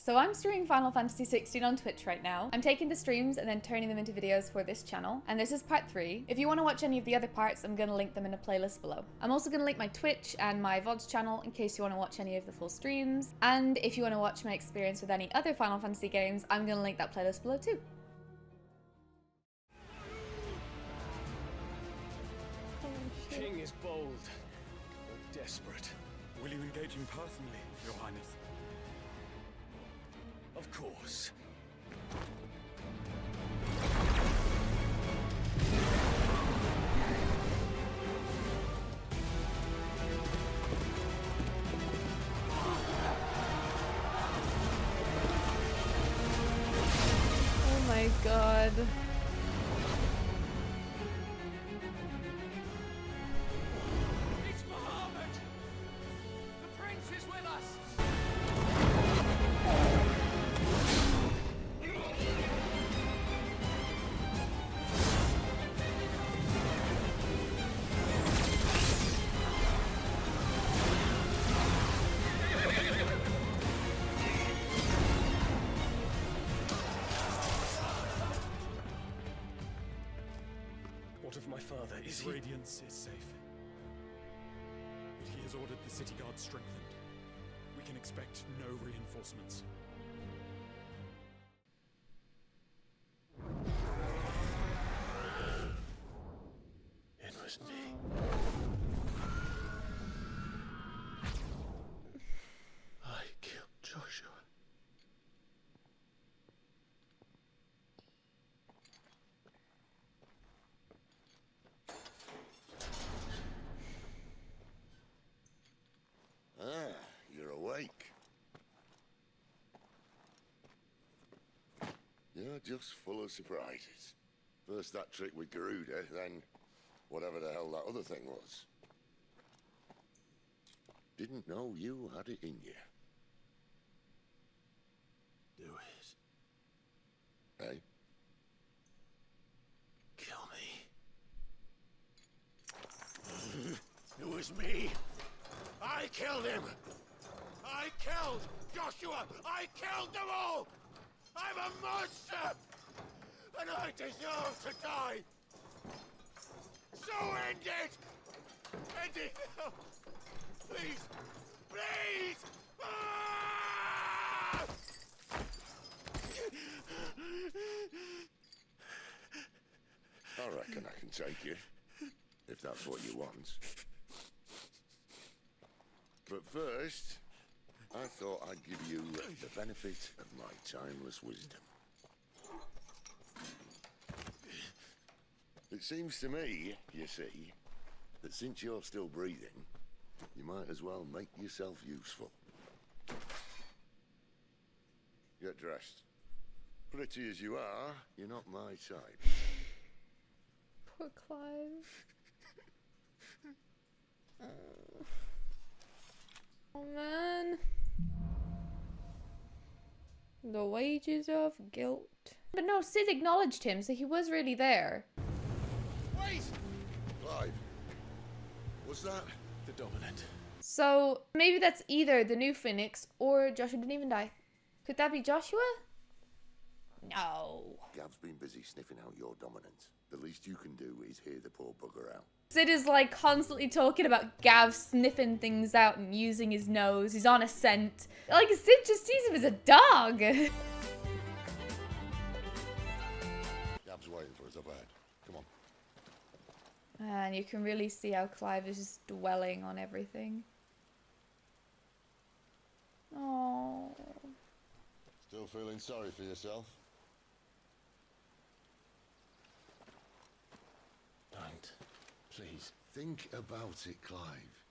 So I'm streaming Final Fantasy 16 on Twitch right now. I'm taking the streams and then turning them into videos for this channel. And this is part 3. If you want to watch any of the other parts, I'm going to link them in a playlist below. I'm also going to link my Twitch and my VODS channel in case you want to watch any of the full streams. And if you want to watch my experience with any other Final Fantasy games, I'm going to link that playlist below too. King is bold, but desperate. Will you engage him personally, Your Highness? Of course. Oh my god. It's Bahamut! The prince is with us! What of my father? Is His he? radiance is safe. But he has ordered the city guard strengthened. We can expect no reinforcements. It was me. I killed Joshua. You're awake. You're just full of surprises. First that trick with Garuda, then whatever the hell that other thing was. Didn't know you had it in you. Do it. Hey? Kill me. It was me. I killed him. I killed Joshua. I killed them all. I'm a monster. And I deserve to die. So end it. End it now. Please. Please. Ah! I reckon I can take you, if that's what you want. But first, I thought I'd give you the benefit of my timeless wisdom. It seems to me, you see, that since you're still breathing, you might as well make yourself useful. Get dressed. Pretty as you are, you're not my type. Poor Clive. Oh man. The wages of guilt. But no, Sid acknowledged him, so he was really there. Wait! Clive, what's that? The dominant. So maybe that's either the new Phoenix or Joshua didn't even die. Could that be Joshua? No. Gav's been busy sniffing out your dominance. The least you can do is hear the poor bugger out. Sid is like constantly talking about Gav sniffing things out and using his nose. He's on a scent. Like Sid just sees him as a dog. Gav's waiting for us up ahead. Come on. And you can really see how Clive is just dwelling on everything. Oh. Still feeling sorry for yourself? Don't. Please. Think about it, Clive.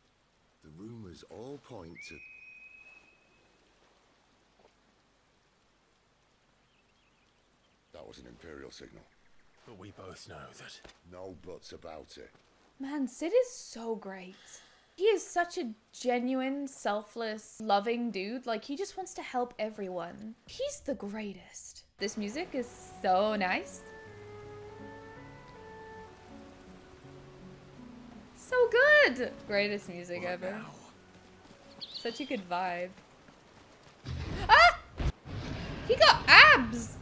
The rumors all point to... That was an Imperial signal. But we both know that. No buts about it. Man, Sid is so great. He is such a genuine, selfless, loving dude. Like, he just wants to help everyone. He's the greatest. This music is so nice. So good! Greatest music ever. Now. Such a good vibe. Ah! crabs!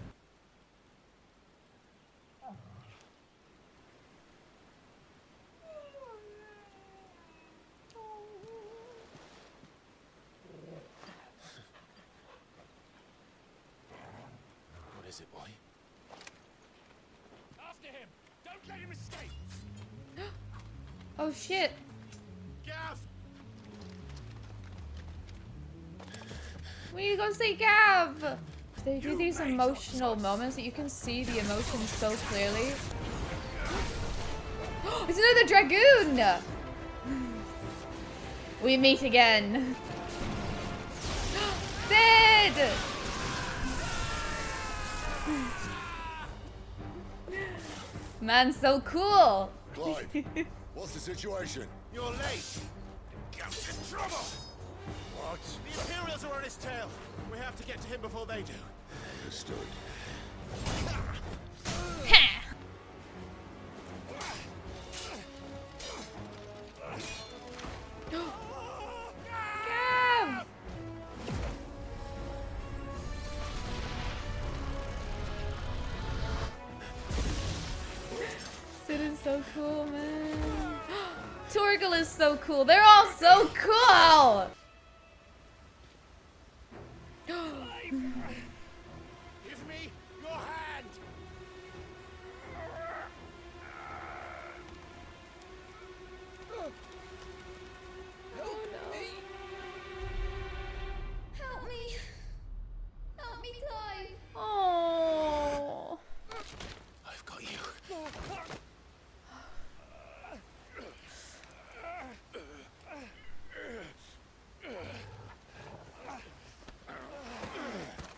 What is it, boy? After him! Don't let him escape! Oh shit. Gav! We need to go see Gav! They do these emotional moments that you can see the emotions so clearly. It's another dragoon! We meet again. Sid! Man, so cool! Clive, what's the situation? You're late! Gav's in trouble! What? The Imperials are on his tail! We have to get to him before they do. Understood. Ha! Gav! Sid is so cool, man. Torgal is so cool. They're all so cool! Give me your hand! Help me! Help me, Clive! Oh. I've got you.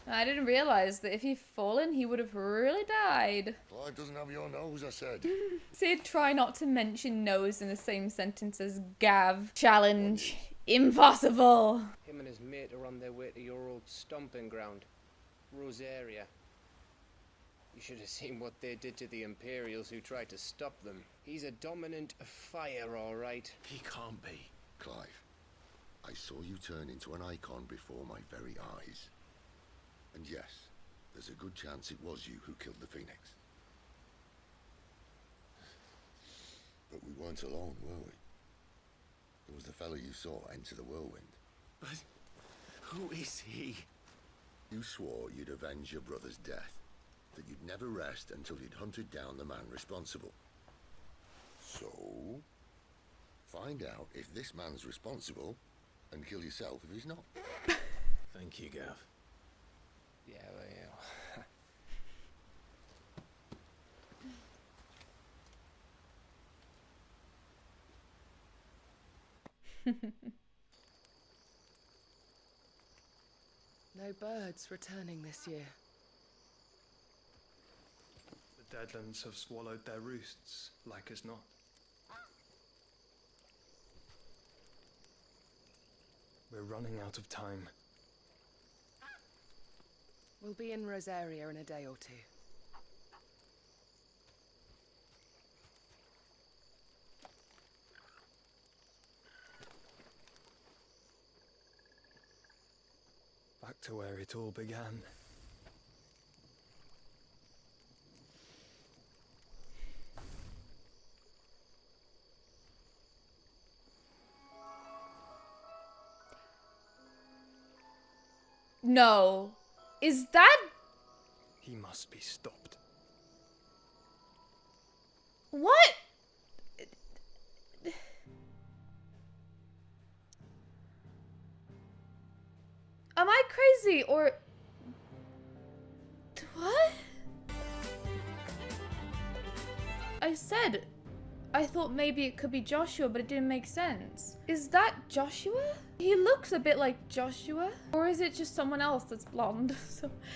I didn't realize that if he'd fallen, he would have really died. Clive doesn't have your nose, I said. Sid, try not to mention nose in the same sentence as Gav. Challenge. Impossible. Him and his mate are on their way to your old stomping ground, Rosaria. You should have seen what they did to the Imperials who tried to stop them. He's a dominant fire, all right. He can't be. Clive, I saw you turn into an icon before my very eyes. And yes, there's a good chance it was you who killed the Phoenix. But we weren't alone, were we? There was the fellow you saw enter the whirlwind. But who is he? You swore you'd avenge your brother's death, that you'd never rest until you'd hunted down the man responsible. So, find out if this man's responsible, and kill yourself if he's not. Thank you, Gav. Yeah, well, No birds returning this year. The Deadlands have swallowed their roosts, like as not. We're running out of time. We'll be in Rosaria in a day or two. Back to where it all began. No. Is that... He must be stopped. What? Am I crazy or... What? I said I thought maybe it could be Joshua, but it didn't make sense. Is that Joshua? He looks a bit like Joshua. Or is it just someone else that's blonde?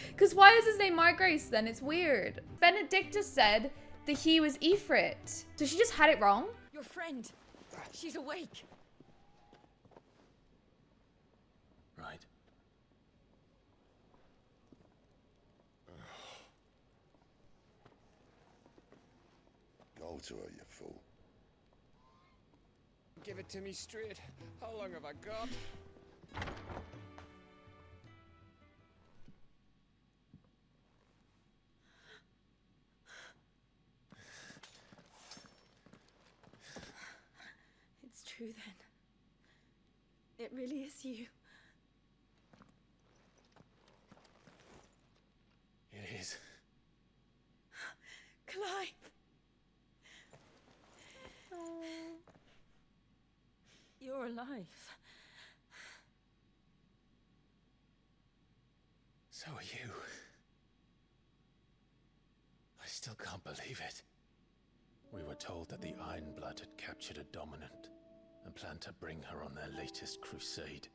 Because why is his name Margrace then? It's weird. Benedicta said that he was Ifrit. So she just had it wrong? Your friend. She's awake. Right. Go to her, you fool. give it to me straight. How long have I got? true then. It really is you. It is. Clive! You're alive. So are you. I still can't believe it. We were told that the Ironblood had captured a dominant and planned to bring her on their latest crusade.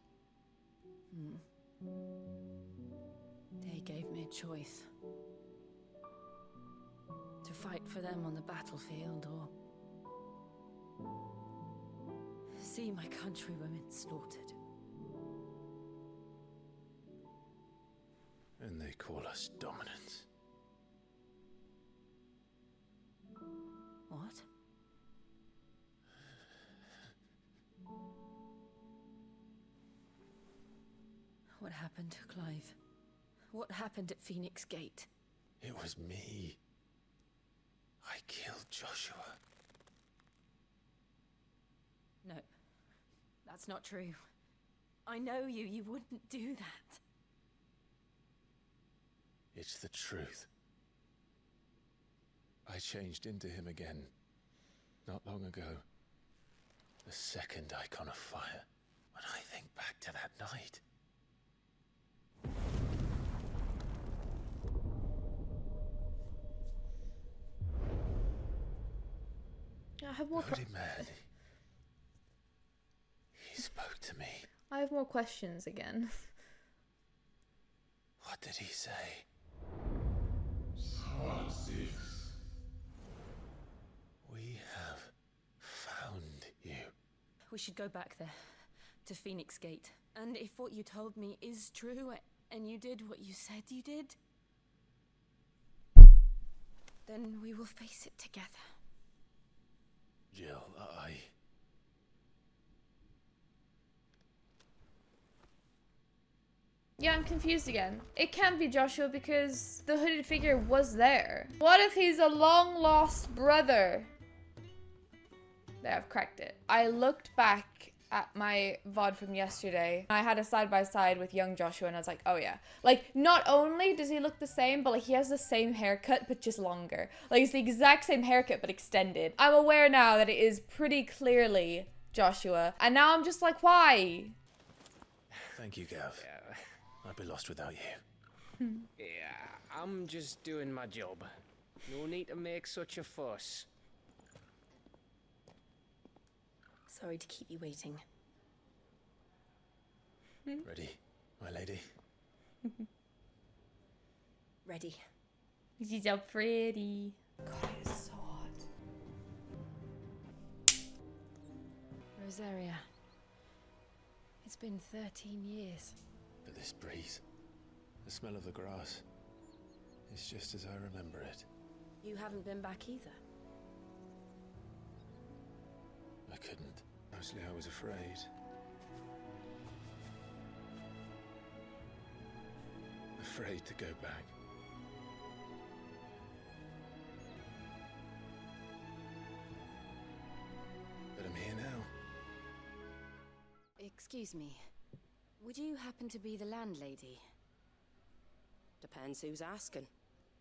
They gave me a choice. To fight for them on the battlefield or see my countrywomen slaughtered. And they call us dominants. What? What happened, Clive? What happened at Phoenix Gate? It was me. I killed Joshua. No, that's not true. I know you. You wouldn't do that. It's the truth. I changed into him again, not long ago. The second icon of fire. When I think back to that night. I have more. Bloody man. He spoke to me. I have more questions again. What did he say? We have found you. We should go back there, to Phoenix Gate. And if what you told me is true, and you did what you said you did, then we will face it together. Jill, Yeah, I'm confused again. It can't be Joshua because the hooded figure was there. What if he's a long-lost brother? There, I've cracked it. I looked back at my VOD from yesterday. I had a side-by-side with young Joshua and I was like, oh yeah. Like, not only does he look the same, but like he has the same haircut, but just longer. Like, it's the exact same haircut, but extended. I'm aware now that it is pretty clearly Joshua. And now I'm just like, why? Thank you, Gav. Yeah. I'd be lost without you. Yeah, I'm just doing my job. No need to make such a fuss. Sorry to keep you waiting. Ready, my lady? Ready. She's so pretty. God, it's so hot. Rosaria. It's been 13 years. But this breeze, the smell of the grass, it's just as I remember it. You haven't been back either. I couldn't. Mostly I was afraid. Afraid to go back. But I'm here now. Excuse me. Would you happen to be the landlady? Depends who's asking,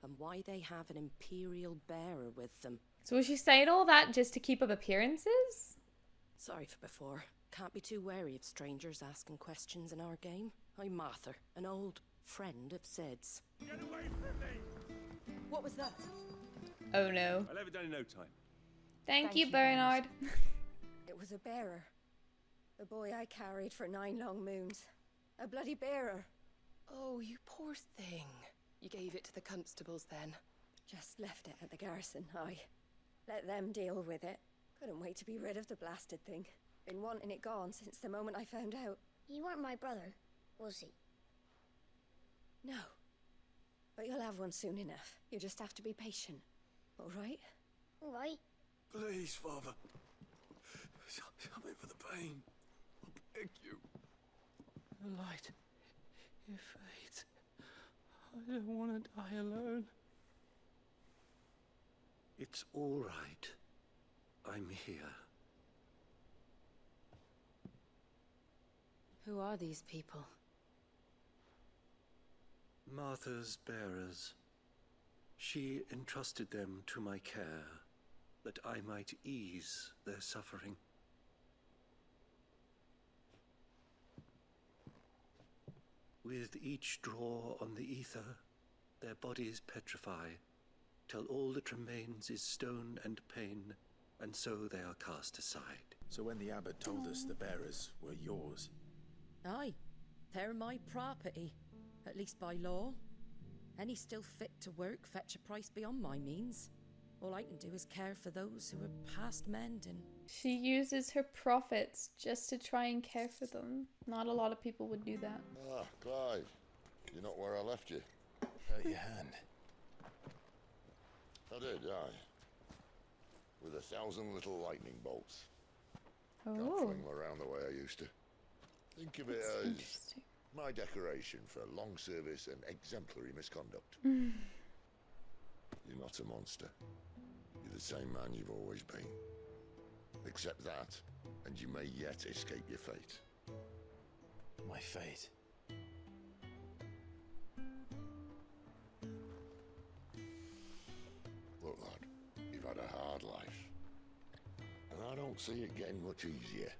and why they have an Imperial bearer with them. So was she saying all that just to keep up appearances? Sorry for before. Can't be too wary of strangers asking questions in our game. I'm Martha, an old friend of Sid's. Get away from me! What was that? Oh no. I'll have it done in no time. Thank you, Bernard. It was a bearer. The boy I carried for 9 long moons. A bloody bearer. Oh, you poor thing. You gave it to the constables then? Just left it at the garrison, I let them deal with it. Couldn't wait to be rid of the blasted thing. Been wanting it gone since the moment I found out. He weren't my brother, was he? No. But you'll have one soon enough. You just have to be patient. All right? All right. Please, Father. Something for the pain. I beg you. The light, it fades. I don't want to die alone. It's all right. I'm here. Who are these people? Martha's bearers. She entrusted them to my care, that I might ease their suffering. With each draw on the ether, their bodies petrify, till all that remains is stone and pain, and so they are cast aside. So when the abbot told us the bearers were yours... Aye, they're my property, at least by law. Any still fit to work fetch a price beyond my means. All I can do is care for those who are past mending. She uses her profits just to try and care for them. Not a lot of people would do that. Ah, Clive. You're not where I left you. Hurt your hand. I did, aye. With 1,000 little lightning bolts. Can't Oh. fling them around the way I used to. Think of it That's as interesting. my decoration for long service and exemplary misconduct. Mm. You're not a monster. You're the same man you've always been. Accept that, and you may yet escape your fate. My fate. Look, lad, you've had a hard life. And I don't see it getting much easier.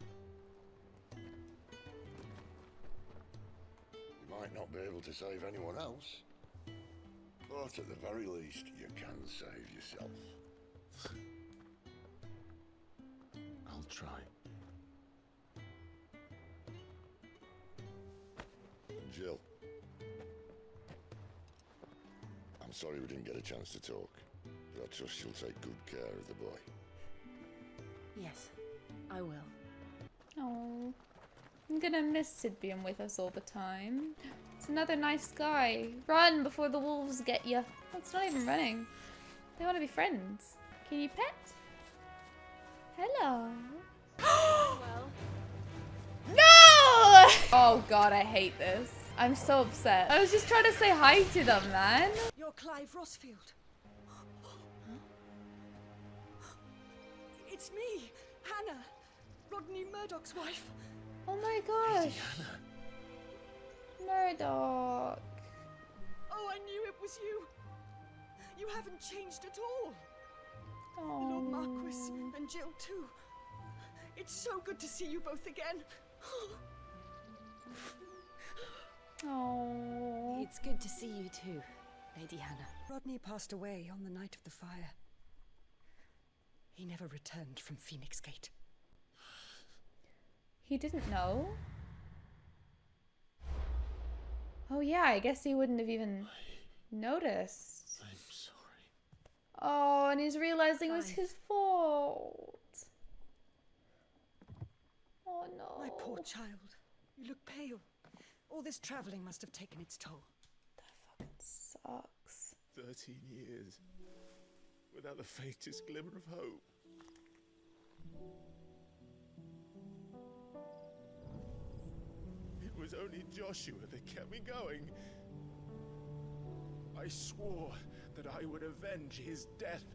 You might not be able to save anyone else, but at the very least, you can save yourself. I'll try. And Jill, I'm sorry we didn't get a chance to talk, but I trust you'll take good care of the boy. Yes, I will. Oh, I'm gonna miss Sid being with us all the time. It's another nice guy. Run before the wolves get you. Oh, it's not even running. They want to be friends. Can you pet? Hello. Well, No! Oh god, I hate this. I'm so upset. I was just trying to say hi to them, man. You're Clive Rossfield. It's me, Hanna, Rodney Murdoch's wife. Oh my gosh. Murdoch. Oh, I knew it was you. You haven't changed at all. Oh. Lord Marquis and Jill too. It's so good to see you both again. Oh. it's good to see you too, Lady Hanna. Rodney passed away on the night of the fire. He never returned from Phoenix Gate. He didn't know? Oh yeah, I guess he wouldn't have even noticed. I'm sorry. Oh, and he's realizing it was his fault. Oh no. My poor child. You look pale. All this traveling must have taken its toll. That fucking sucks. 13 years. Without the faintest glimmer of hope. It was only Joshua that kept me going. I swore that I would avenge his death.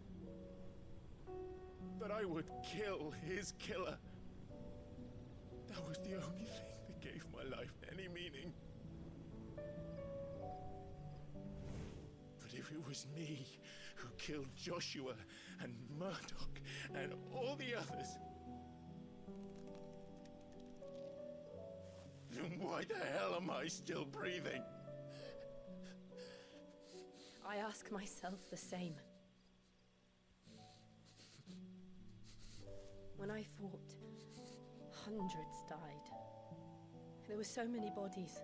That I would kill his killer. That was the only thing that gave my life any meaning. But if it was me who killed Joshua and Murdoch and all the others, then why the hell am I still breathing? I ask myself the same. When I fought, hundreds died. There were so many bodies,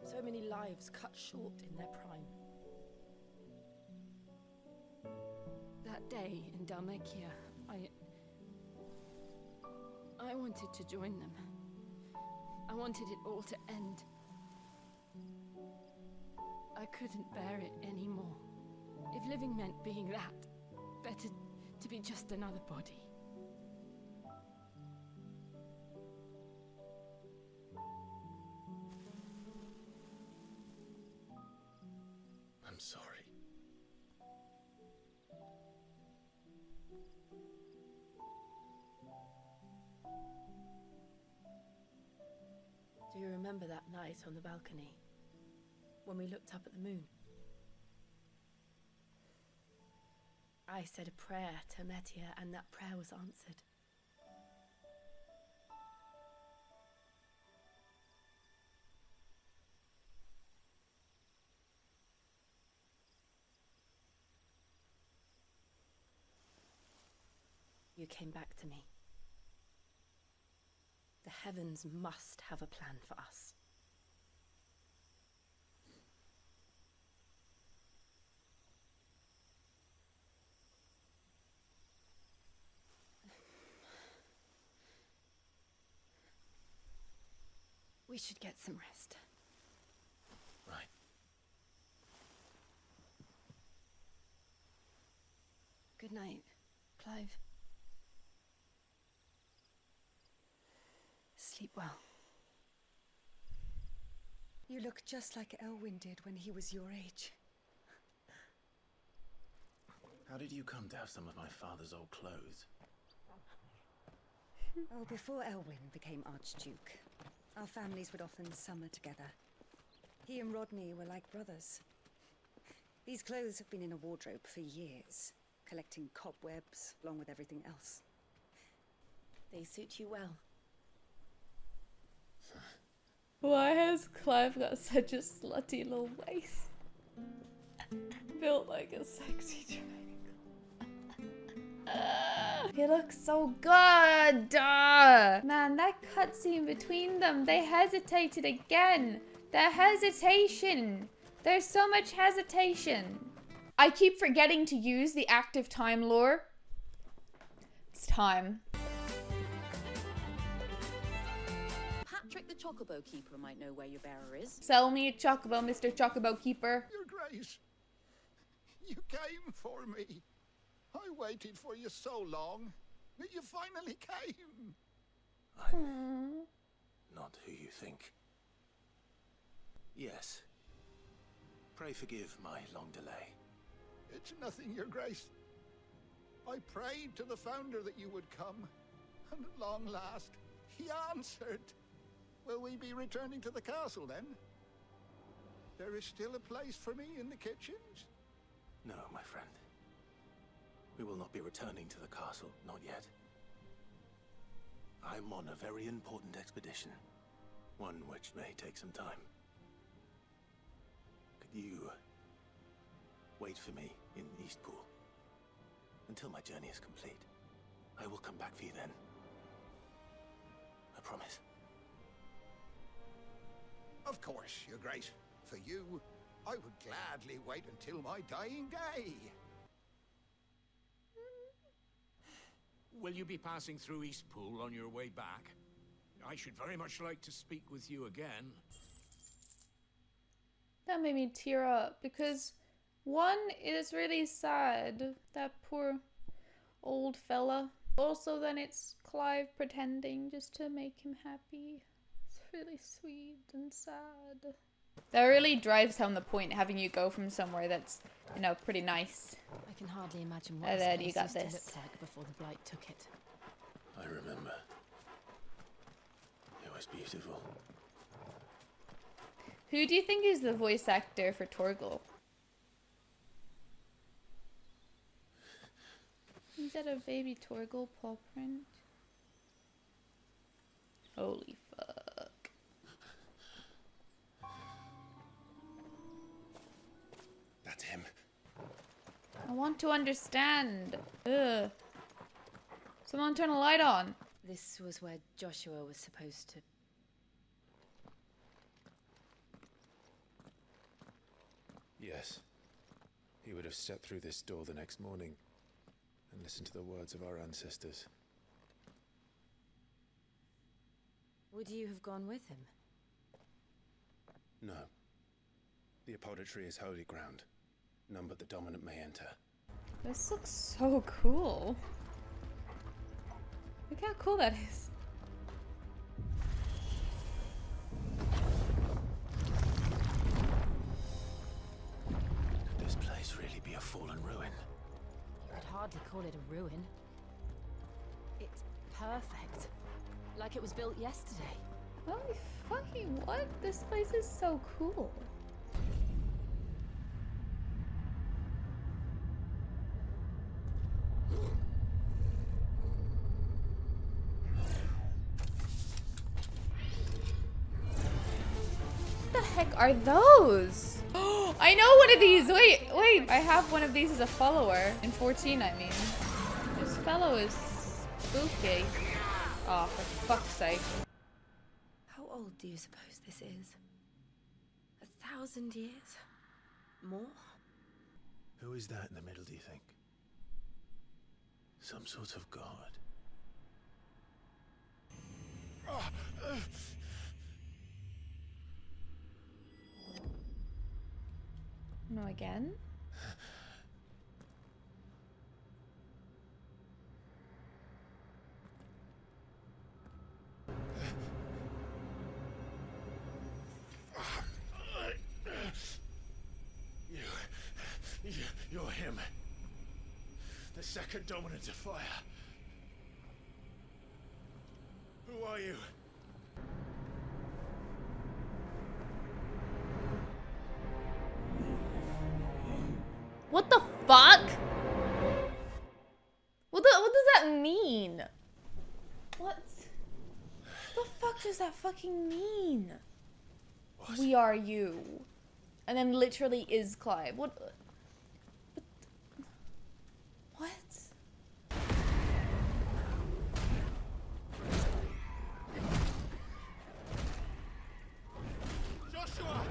so many lives cut short in their prime. That day in Dalmekia, I wanted to join them. I wanted it all to end. I couldn't bear it anymore. If living meant being that, better to be just another body. I'm sorry. Do you remember that night on the balcony? When we looked up at the moon? I said a prayer to Metia, and that prayer was answered. You came back to me. The heavens must have a plan for us. We should get some rest. Right. Good night, Clive. Sleep well. You look just like Elwyn did when he was your age. How did you come to have some of my father's old clothes? Oh, before Elwyn became Archduke, our families would often summer together. He and Rodney were like brothers. These clothes have been in a wardrobe for years, collecting cobwebs along with everything else. They suit you well. Why has Clive got such a slutty little waist? Built like a sexy triangle. He looks so good! Man, that cutscene between them, they hesitated again. The hesitation. There's so much hesitation. I keep forgetting to use the active time lore. It's time. Patrick the Chocobo Keeper might know where your bearer is. Sell me a chocobo, Mr. Chocobo Keeper. Your Grace, you came for me. I waited for you so long, but you finally came. I'm not who you think. Yes. Pray forgive my long delay. It's nothing, Your Grace. I prayed to the Founder that you would come, and at long last, he answered. Will we be returning to the castle then? There is still a place for me in the kitchens? No, my friend. We will not be returning to the castle, not yet. I'm on a very important expedition, one which may take some time. Could you wait for me in Eastpool until my journey is complete? I will come back for you then. I promise. Of course, Your Grace. For you, I would gladly wait until my dying day. Will you be passing through Eastpool on your way back? I should very much like to speak with you again. That made me tear up because one, it is really sad, that poor old fella. Also, then it's Clive pretending just to make him happy. It's really sweet and sad. That really drives home the point, having you go from somewhere that's, you know, pretty nice. I can hardly imagine what And this then place you got used to this. look like before the Blight took it. I remember. It was beautiful. Who do you think is the voice actor for Torgal? Is that a baby Torgal paw print? Holy fuck. That's him. I want to understand. Ugh. Someone turn a light on. This was where Joshua was supposed to... Yes. He would have stepped through this door the next morning and listened to the words of our ancestors. Would you have gone with him? No. The apodatory is holy ground. None but the dominant may enter. This looks so cool. Look how cool that is. Could this place really be a fallen ruin? You could hardly call it a ruin. It's perfect. Like it was built yesterday. Holy fucking what? This place is so cool. What the heck are those? I know one of these. Wait. I have one of these as a follower. In 14, I mean. This fellow is spooky. Oh, for fuck's sake. How old do you suppose this is? 1,000 years? More? Who is that in the middle, do you think? Some sort of god? No, again? You're him. The second dominant of fire. Who are you? What the fuck? What does that mean? What the fuck does that fucking mean? What? We are you. And then literally is Clive. What? Joshua!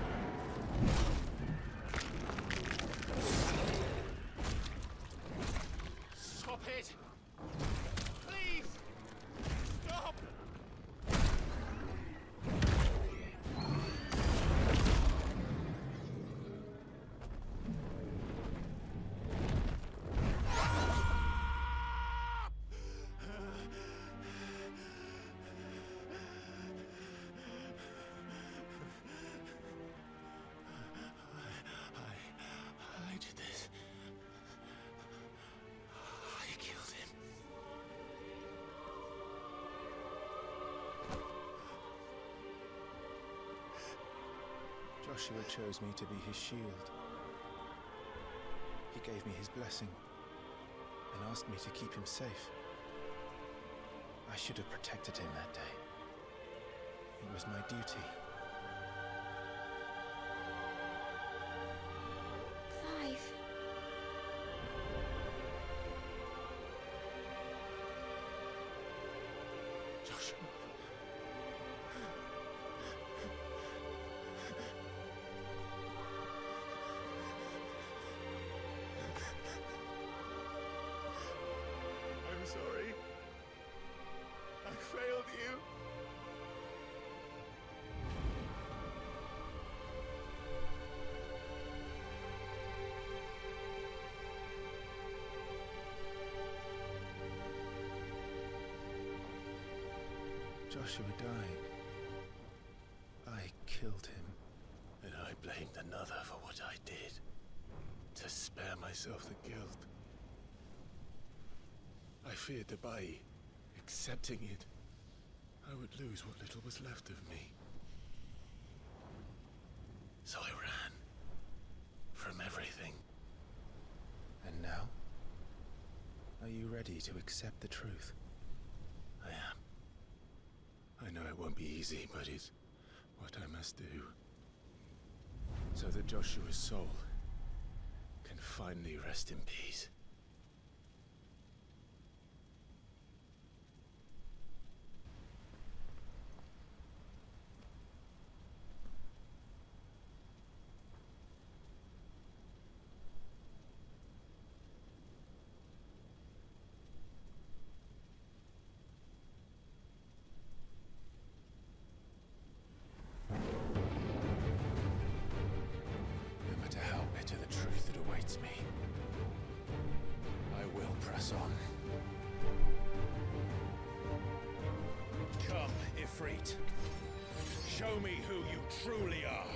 Stop it! Please! Stop! I did this. I killed him. Joshua chose me to be his shield. He gave me his blessing and asked me to keep him safe. I should have protected him that day. It was my duty. Clive. Joshua. I'm sorry. I failed you. Joshua died. I killed him. And I blamed another for what I did. To spare myself the guilt. I feared that by accepting it, I would lose what little was left of me. So I ran. From everything. And now? Are you ready to accept the truth? I am. I know it won't be easy, but it's what I must do. So that Joshua's soul can finally rest in peace. Me. I will press on. Come, Ifrit. Show me who you truly are.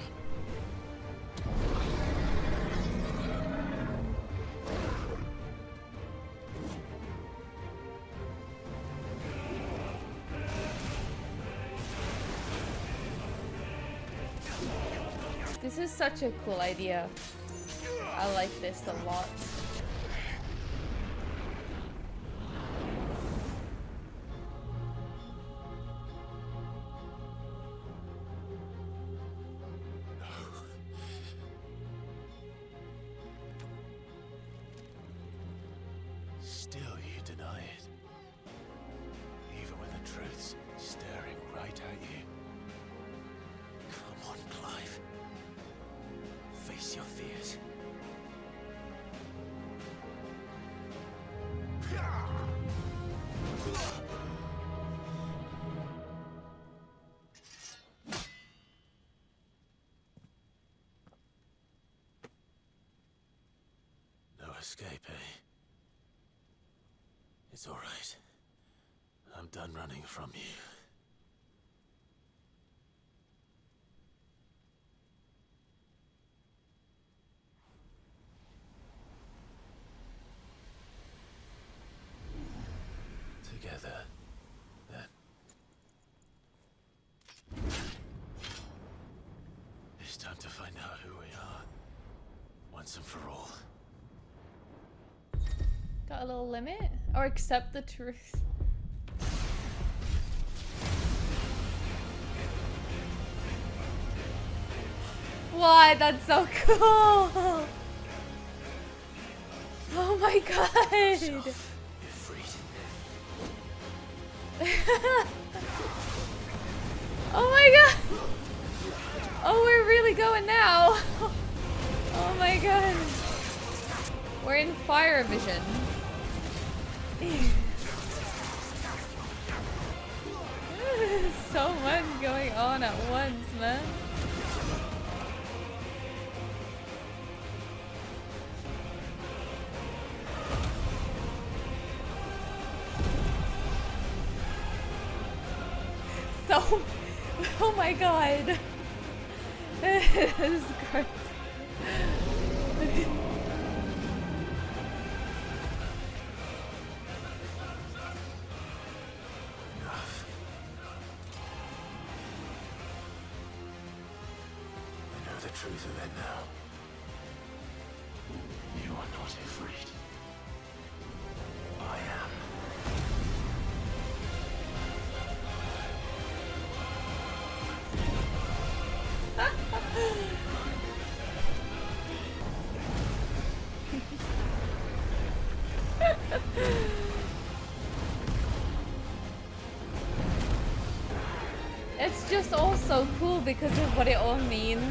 This is such a cool idea. I like this a lot. Still you deny it. Even when the truth's staring right at you. Come on, Clive. Face your fears. No escape, eh? It's all right. I'm done running from you. Together, then. It's time to find out who we are, once and for all. Got a little limit? Or accept the truth? Why? That's so cool! Oh my god! Oh my god! Oh, we're really going now! Oh my god! We're in fire vision. So much going on at once, man. So, oh my god. This is great. Truth of it now. You are not afraid. I am. It's just all so cool because of what it all means.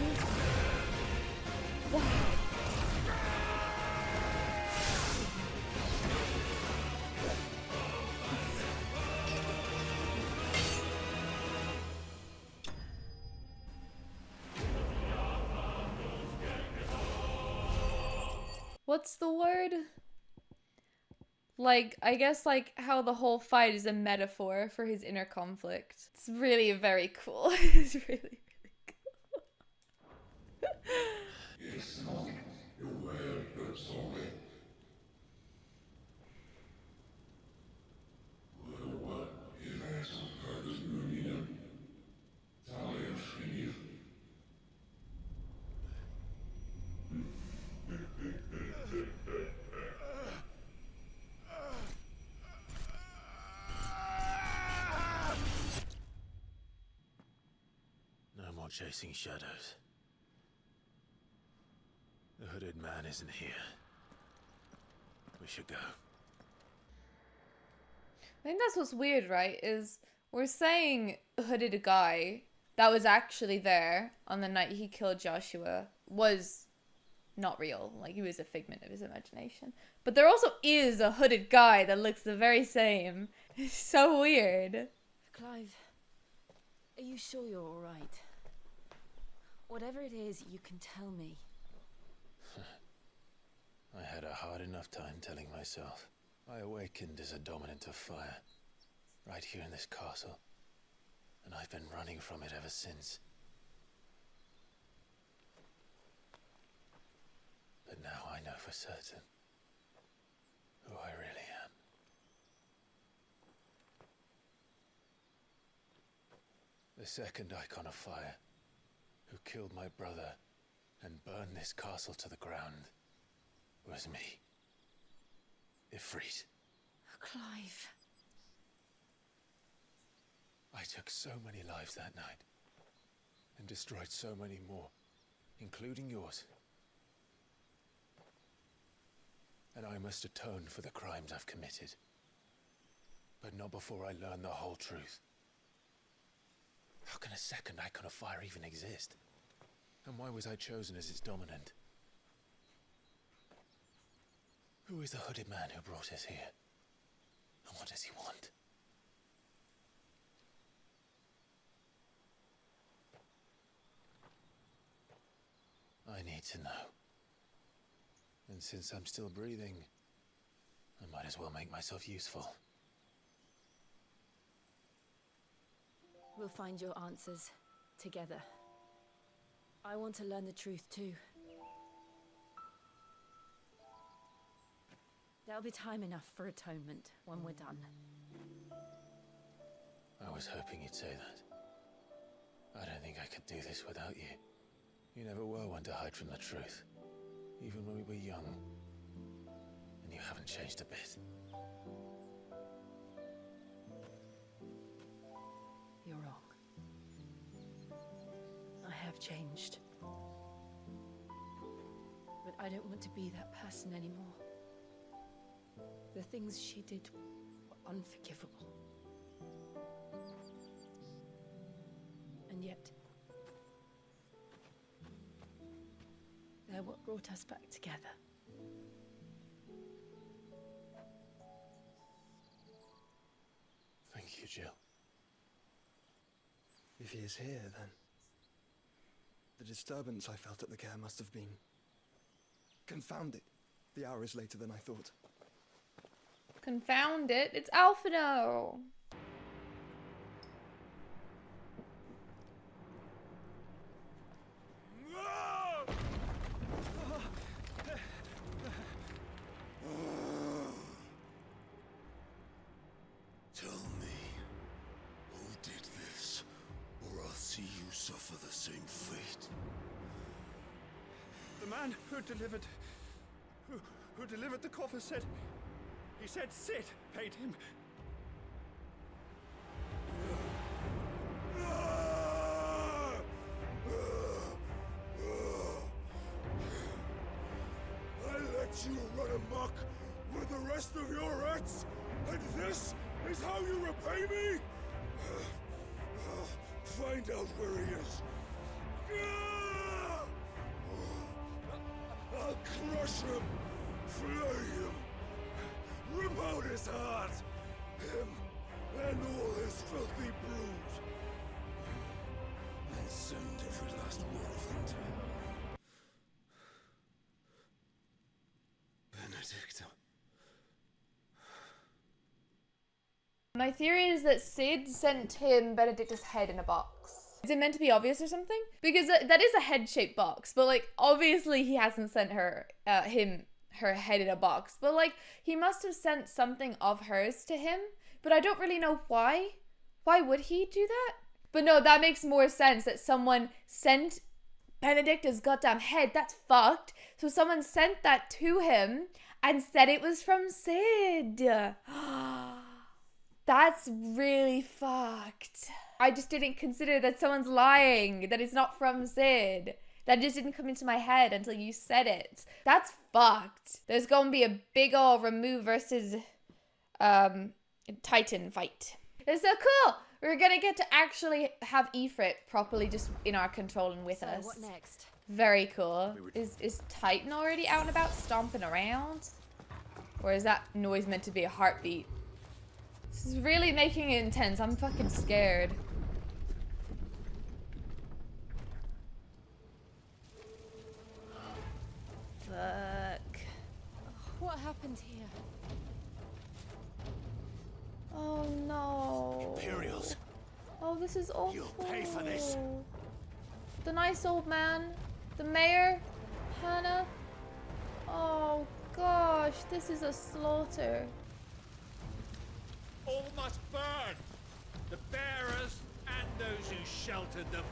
What's the word? Like, I guess like how the whole fight is a metaphor for his inner conflict. It's really very cool. It's really, really cool. No more chasing shadows. The hooded man isn't here. We should go. I think that's what's weird, right? Is we're saying a hooded guy that was actually there on the night he killed Joshua was not real. Like, he was a figment of his imagination. But there also is a hooded guy that looks the very same. It's so weird. Clive, are you sure you're all right? Whatever it is, you can tell me. I had a hard enough time telling myself. I awakened as a dominant of fire, right here in this castle, and I've been running from it ever since. But now I know for certain who I really am. The second icon of fire, who killed my brother and burn this castle to the ground was me. Ifrit. Clive. I took so many lives that night, and destroyed so many more, including yours. And I must atone for the crimes I've committed. But not before I learn the whole truth. How can a second icon of fire even exist? And why was I chosen as its dominant? Who is the hooded man who brought us here? And what does he want? I need to know. And since I'm still breathing, I might as well make myself useful. We'll find your answers together. I want to learn the truth too. There'll be time enough for atonement when we're done. I was hoping you'd say that. I don't think I could do this without you. You never were one to hide from the truth, even when we were young. And you haven't changed a bit. You're wrong. I have changed. But I don't want to be that person anymore. The things she did were unforgivable. And yet, they're what brought us back together. Thank you, Jill. If he is here, then the disturbance I felt at the care must have been confounded. The hour is later than I thought. Confound it. It's Alphino. Tell me, who did this, or I'll see you suffer the same fate. The man who delivered the coffer said, he said Sid paid him. I let you run amok with the rest of your rats, and this is how you repay me? Find out where he is. I'll crush him, flay him, rip out his heart, him and all his filthy brood, and send every last one of them to hell. Benedicta. My theory is that Sid sent him Benedicta's head in a box. Is it meant to be obvious or something? Because that is a head-shaped box, but like obviously he hasn't sent her her head in a box. But like he must have sent something of hers to him, but I don't really know why. Why would he do that? But no, that makes more sense that someone sent Benedicta's goddamn head. That's fucked. So someone sent that to him and said it was from Sid. That's really fucked. I just didn't consider that someone's lying, that it's not from Sid. That just didn't come into my head until you said it. That's fucked. There's gonna be a big ol' Remove versus Titan fight. It's so cool. We're gonna get to actually have Ifrit properly just in our control and with us. What next? Very cool. Is Titan already out and about stomping around? Or is that noise meant to be a heartbeat? This is really making it intense. I'm fucking scared. Fuck. What happened here? Oh no. Imperials. Oh, this is awful. You'll pay for this. The nice old man. The mayor. Hanna. Oh gosh, this is a slaughter. All must burn! The bearers and those who sheltered them.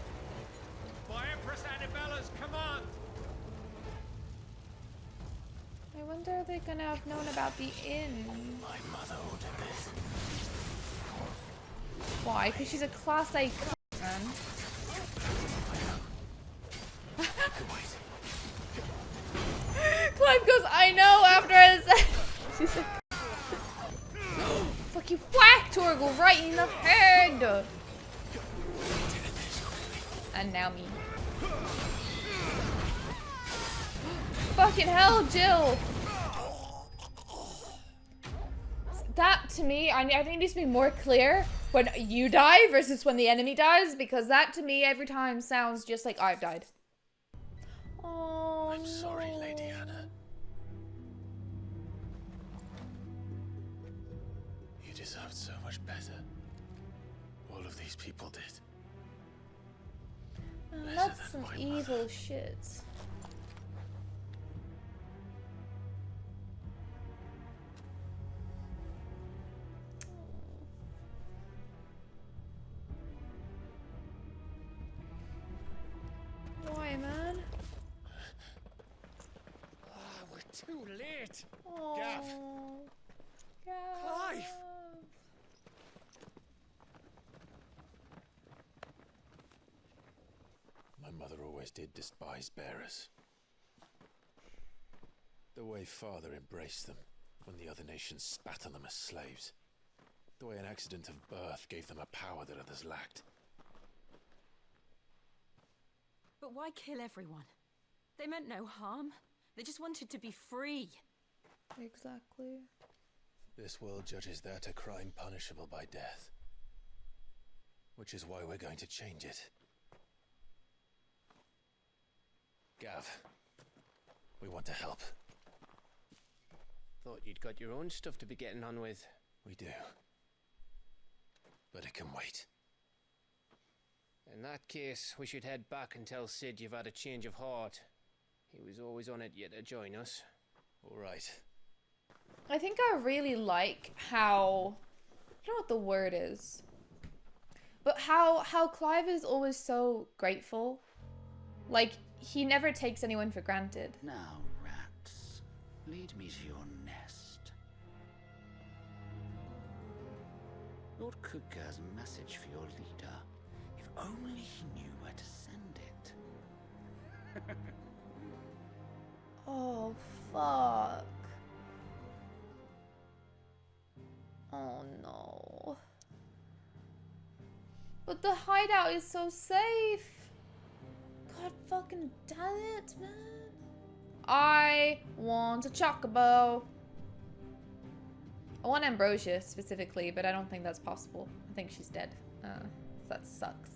By Empress Annabella's command, wonder if they're gonna have known about the inn. My mother ordered this. Why? Because she's a class A man. Clive goes, I know, after I said. She's like, fucking whack Torgal right in the head. And now me. Fucking hell, Jill. That to me, I think it needs to be more clear when you die versus when the enemy dies, because that to me every time sounds just like I've died. Oh, I'm sorry, Lady Hanna. You deserved so much better. All of these people did. That's some evil shit. Why, man? Ah, we're too late. Oh, Gav. Clive. My mother always did despise bearers. The way father embraced them when the other nations spat on them as slaves. The way an accident of birth gave them a power that others lacked. But why kill everyone? They meant no harm. They just wanted to be free. Exactly. This world judges that a crime punishable by death. Which is why we're going to change it. Gav, we want to help. Thought you'd got your own stuff to be getting on with. We do. But it can wait. In that case, we should head back and tell Sid you've had a change of heart. He was always on it yet to join us. All right. I think I really like how, I don't know what the word is, but how Clive is always so grateful. Like, he never takes anyone for granted. Now, rats, lead me to your nest. Lord Kupka has a message for your leader. If only he knew where to send it. Oh, fuck. Oh, no. But the hideout is so safe. God fucking damn it, man. I want a chocobo. I want Ambrosia specifically, but I don't think that's possible. I think she's dead. That sucks.